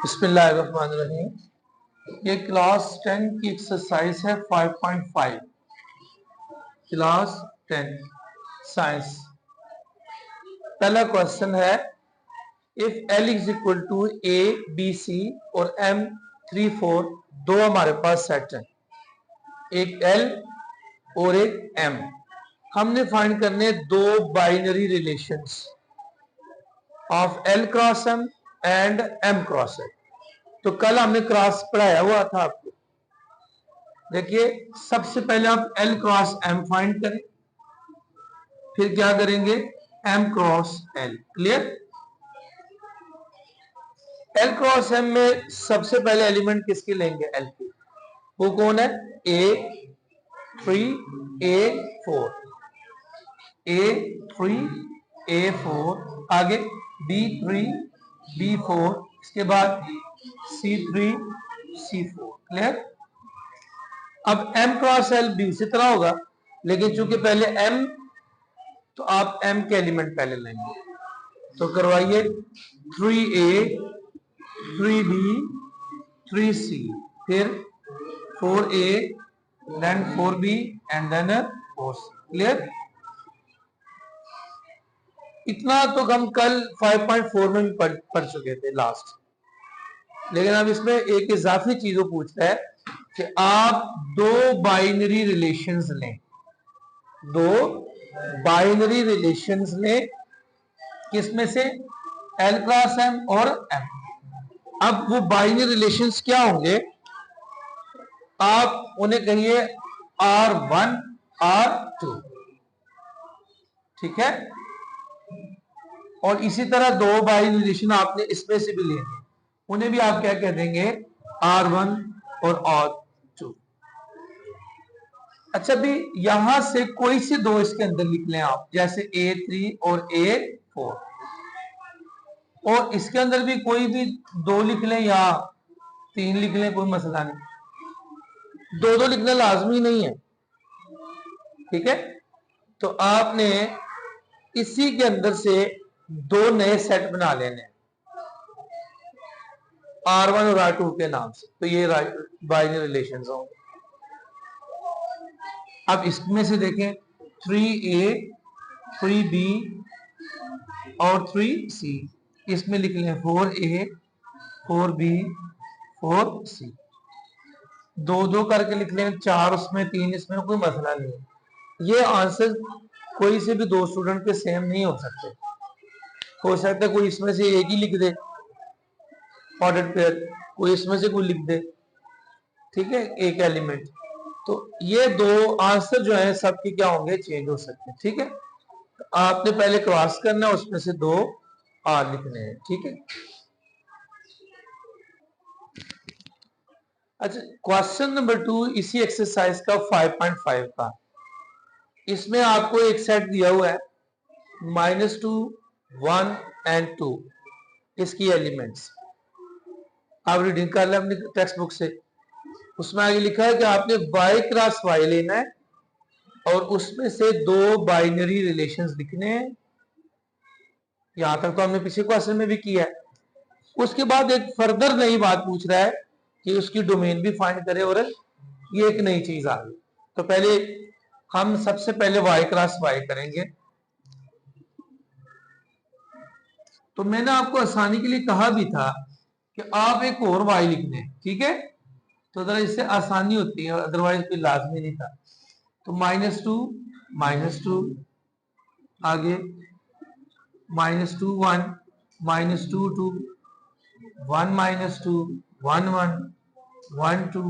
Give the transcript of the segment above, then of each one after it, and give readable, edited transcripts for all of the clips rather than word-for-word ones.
बिस्मिल्लाहिर्रहमानिर्रहीम। ये क्लास 10 की एक्सरसाइज है 5.5, क्लास 10 साइंस। पहला क्वेश्चन है, if L is equal to A B C और M 3 4, दो हमारे पास सेट है, एक L और एक M। हमने फाइंड करने दो binary relations of L cross M and M cross M। तो कल हमने क्रॉस पढ़ाया हुआ था आपको। देखिए, सबसे पहले आप L क्रॉस M फाइंड करें, फिर क्या करेंगे M cross L। Clear? L cross M में सबसे पहले एलिमेंट किसके लेंगे? L के। वो कौन है? A3 A4, A3 A4, आगे B3 B4, इसके बाद C3 C4। क्लियर? अब M क्रॉस L भी उसी तरह होगा, लेकिन चूंकि पहले M, तो आप M के एलिमेंट पहले लेंगे। तो करवाइए 3A 3B 3C, फिर 4A, then 4B and then 4C। Clear? इतना तो हम कल 5.4 में भी पढ़ चुके थे लास्ट, लेकिन अब इसमें एक इजाफी चीज पूछ रहा है कि आप दो बाइनरी रिलेशंस लें, दो बाइनरी रिलेशंस लें, किसमें से? L क्रॉस M और M। अब वो बाइनरी रिलेशंस क्या होंगे? आप उन्हें कहिए R1 R2, ठीक है? और इसी तरह दो बाइनरी रिलेशन आपने इसमें से भी लेने, उन्हें भी आप क्या कह देंगे? R1 और R2। अच्छा, भी यहां से कोई से दो इसके अंदर लिख लें आप, जैसे A3 और A4, और इसके अंदर भी कोई भी दो लिख लें या तीन लिख लें, कोई मसला नहीं। दो दो लिखना लाजमी नहीं है, ठीक है? तो आपने इसी के अंदर से दो नए सेट बना लेने हैं R1 और R2 के नाम से, तो ये बाइनरी रिलेशंस होंगे। अब इसमें से देखें 3A 3B और 3C, इसमें लिख लें 4A 4B 4C। दो दो करके लिख लें, चार उसमें तीन इसमें, कोई मसला नहीं है। ये आंसर कोई से भी दो स्टूडेंट के सेम नहीं हो सकते। हो सकता है कोई इसमें से एक ही लिख दे ऑर्डर पेयर, कोई इसमें से कोई लिख दे, ठीक है, एक एलिमेंट। तो ये दो आंसर जो है सबके क्या होंगे? चेंज हो सकते हैं, ठीक है? तो आपने पहले क्रॉस करना है, उसमें से दो आर लिखने हैं, ठीक है? अच्छा, क्वेश्चन नंबर 2 इसी एक्सरसाइज का 5.5 का। इसमें आपको एक सेट दिया हुआ है -2 1 एंड 2, इसकी एलिमेंट्स आप रीडिंग कर लें अपनी टेक्स्ट बुक से। उसमें आगे लिखा है कि आपने y क्रॉस y लेना है और उसमें से दो बाइनरी रिलेशंस लिखने हैं। यहां तक तो हमने पिछले क्वेश्चन में भी किया है। उसके बाद एक फर्दर नई बात पूछ रहा है कि उसकी डोमेन भी फाइंड करे, और ये एक नई चीज आ गई। तो पहले हम सबसे पहले y क्रॉस y करेंगे। तो मैंने आपको आसानी के लिए कहा भी था कि आप एक और y लिख दें, ठीक है? तो जरा इससे आसानी होती है, अदरवाइज कोई लाजमी नहीं था। तो -2 आगे -2 1 -2 2 1 -2 1 1 1 2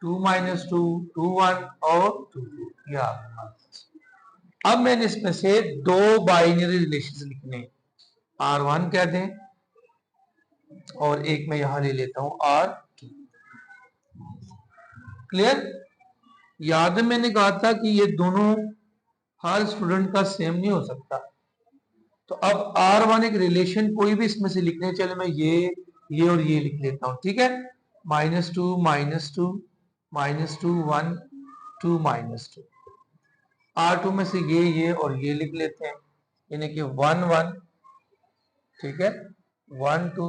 2 -2 2 1 और 2 2। या अब मैंने इसमें से दो बाइनरी रिलेशंस लिखने, R1 कह दें और एक मैं यहां ले लेता हूं R2। क्लियर? याद है मैंने कहा था कि ये दोनों हर स्टूडेंट का सेम नहीं हो सकता। तो अब R1 एक रिलेशन कोई भी इसमें से लिखने, चले मैं ये और ये लिख लेता हूं, ठीक है? -2 -2 -2 1 2 -2। R2 में से ये और ये लिख लेते हैं, यानी कि 1 1, ठीक है, 1 2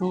2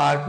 R2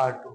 R2.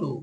2،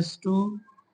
-2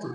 2،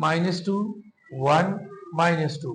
-2 1 -2،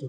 2.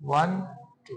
1 2.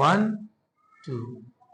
1 2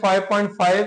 5.5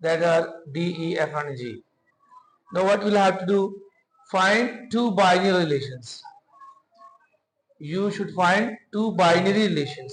that are D, E, F and G. Now what we'll have to do? Find two binary relations. You should find two binary relations.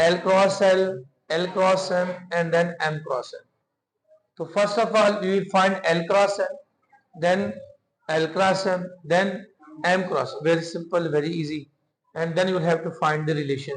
L cross L, L cross M and then M cross M. So first of all we will find L cross M, then L cross M, then M cross. Very simple, very easy. And then you will have to find the relation.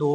2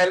L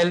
L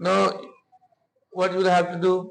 Now what you will have to do?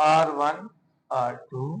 R1 R2،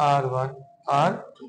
R1 R2.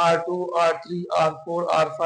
R2 R3 R4 R5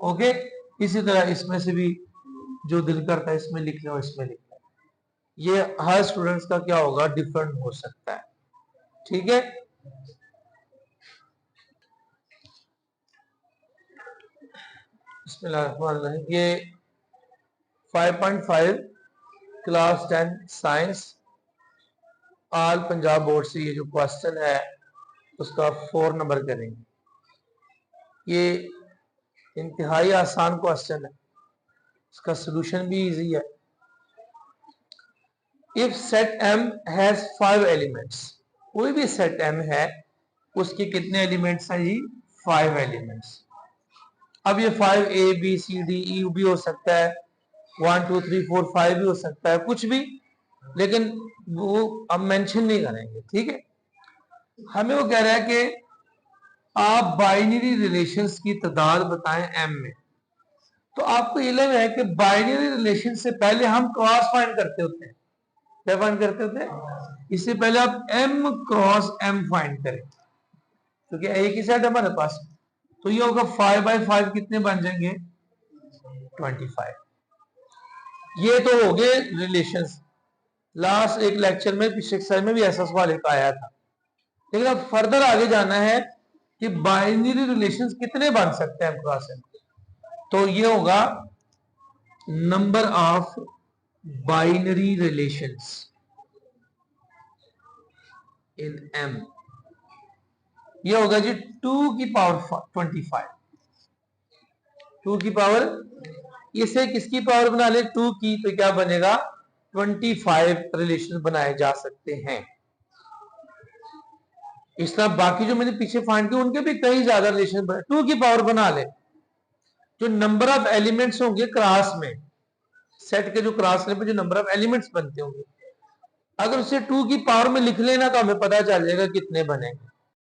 okay, इसी तरह इसमें से भी जो दिल करता है इसमें लिख लो, इसमें लिख लो। ये हर स्टूडेंट्स का क्या होगा, डिफरेंट हो सकता है। ठीक है, बिस्मिल्लाहिर्रहमानिर्रहीम। ये 5.5 class 10 science all Punjab board से ये जो क्वेश्चन है उसका 4 नंबर करेंगे। ये इंतहाई आसान क्वेश्चन है, इसका सोल्यूशन भी इजी है। If set M has 5 elements, कोई भी सेट M है उसके कितने एलिमेंट्स हैं जी, 5 एलिमेंट्स। अब ये 5 A B C D E भी हो सकता है, 1 2 3 4 5 भी हो सकता है, कुछ भी, लेकिन वो अब मेंशन नहीं करेंगे। ठीक है, हमें वो कह रहा है कि आप बाइनरी रिलेशंस की तादाद बताएं M में। तो आपको इल्म है कि बाइनरी रिलेशन से पहले हम क्रॉस फाइंड करते होते हैं। क्या फाइंड करते होते हैं? इससे पहले आप M क्रॉस M फाइंड करें, क्योंकि एक ही सेट हमारे पास। तो ये होगा 5/5 कितने बन जाएंगे, 25। ये तो हो गए रिलेशंस। लास्ट एक लेक्चर में, पिछले एक्सरसाइज में भी ऐसा सवाल एक आया था। लेकिन अब फर्दर आगे जाना है कि बाइनरी रिलेशंस कितने बन सकते हैं क्रॉस M। तो ये होगा number of binary relations in M। ये होगा जी 2 की पावर 25। 2 की पावर, इसे किसकी पावर बना ले, 2 की, तो क्या बनेगा, 25 रिलेशन बनाए जा सकते हैं। इस तरह बाकी जो मैंने पीछे फाइंड किए उनके भी कई ज्यादा रिलेशन बने। 2 की पावर बना ले, जो नंबर ऑफ एलिमेंट्स होंगे क्लास में, सेट के जो क्लास में जो नंबर ऑफ एलिमेंट्स बनते होंगे, अगर उसे 2 की पावर में लिख लेना तो हमें पता चल जाएगा कितने बनेंगे।